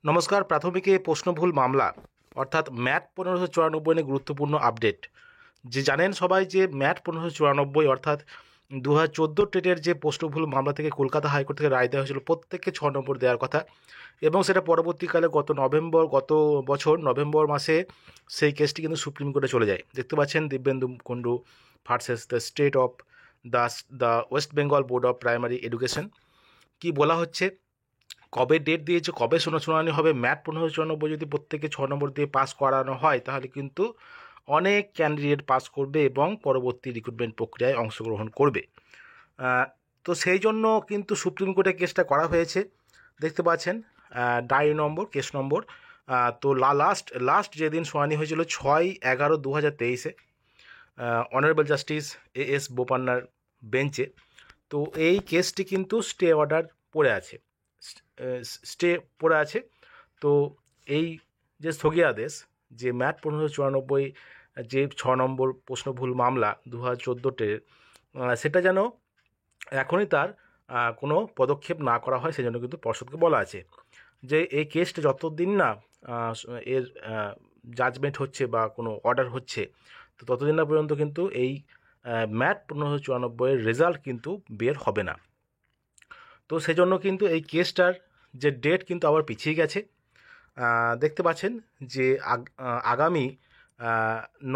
নমস্কার। প্রাথমিকে প্রশ্নভুল মামলা অর্থাৎ ম্যাট 1594 নিয়ে গুরুত্বপূর্ণ আপডেট। জানেন সবাই যে ম্যাট 1594 অর্থাৎ 2014 টেটের যে প্রশ্নভুল মামলা থেকে কলকাতা হাইকোর্ট থেকে রায় দেওয়া হয়েছিল প্রত্যেককে 6 নম্বর দেওয়ার কথা, এবং সেটা পরবর্তীকালে গত বছর নভেম্বর মাসে সেই কেসটি কিন্তু সুপ্রিম কোর্টে চলে যায়। দেখতে পাচ্ছেন Dibyendu Kundu versus the state of the West Bengal board of primary education. কি বলা হচ্ছে, কবে ডেট দিয়েছে, কবে শুনানি হবে। ম্যাট 1594 যদি প্রত্যেকে 6 নম্বর দিয়ে পাস করানো হয় তাহলে কিন্তু অনেক ক্যান্ডিডেট পাস করবে এবং পরবর্তী রিক্রুটমেন্ট প্রক্রিয়ায় অংশগ্রহণ করবে। তো সেই জন্য কিন্তু সুপ্রিম কোর্টে কেসটা করা হয়েছে। দেখতে পাচ্ছেন ডায়েরি নম্বর, কেস নম্বর। তো লাস্ট যেদিন শুনানি হয়েছিল 6/11/2023 অনারেবল জাস্টিস এস বোপান্নার বেঞ্চে। তো এই কেসটি কিন্তু স্টে অর্ডার পড়ে আছে। তো এই যে স্থগিতাদেশ, যে ম্যাট 1594 যে 6 নম্বর প্রশ্নভুল মামলা 2014 সেটা যেন এখনই তার কোনো পদক্ষেপ না করা হয়, সেজন্য কিন্তু পর্ষদকে বলা আছে যে এই কেসটা যতদিন না এর জাজমেন্ট হচ্ছে বা কোনো অর্ডার হচ্ছে, তো ততদিন না পর্যন্ত কিন্তু এই ম্যাট 1594 রেজাল্ট কিন্তু বের হবে না। তো সেজন্য কিন্তু এই কেসটার যে ডেট কিন্তু আবার পিছিয়ে গেছে। দেখতে পাচ্ছেন যে আগামী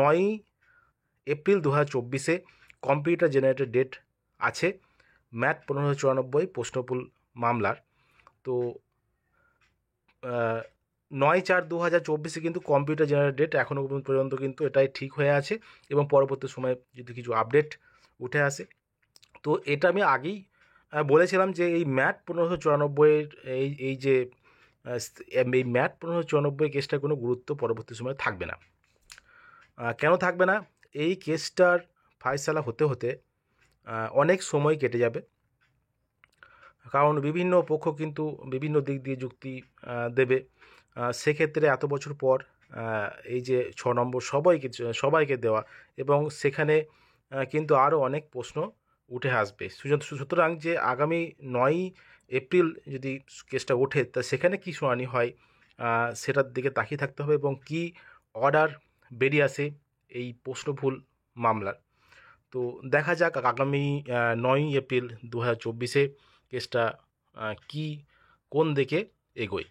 9 এপ্রিল 2024 কম্পিউটার জেনারেটেড ডেট আছে ম্যাট 1594 প্রশ্নভুল মামলার। তো 9/4/2024 কিন্তু কম্পিউটার জেনারেটেড ডেট এখনও পর্যন্ত কিন্তু এটাই ঠিক হয়ে আছে, এবং পরবর্তী সময়ে যদি কিছু আপডেট উঠে আসে। তো এটা আমি আগেই বলেছিলাম যে এই ম্যাট 1594 এই যে এই ম্যাট 1594 কেসটার কোনো গুরুত্ব পরবর্তী সময়ে থাকবে না। কেন থাকবে না? এই কেসটার ফায়সালা হতে হতে অনেক সময় কেটে যাবে, কারণ বিভিন্ন পক্ষ কিন্তু বিভিন্ন দিক দিয়ে যুক্তি দেবে। সেক্ষেত্রে এত বছর পর এই যে 6 নম্বর সবাইকে দেওয়া, এবং সেখানে কিন্তু আরও অনেক প্রশ্ন উঠে আসবে। সুতরাং যে আগামী 9 এপ্রিল যদি কেসটা ওঠে, তা সেখানে কী শুনানি হয় সেটার দিকে তাকিয়ে থাকতে হবে, এবং কি অর্ডার বেরিয়ে আসে এই প্রশ্নভুল মামলার। তো দেখা যাক আগামী 9 এপ্রিল 2024 কেসটা কোন দিকে এগোয়।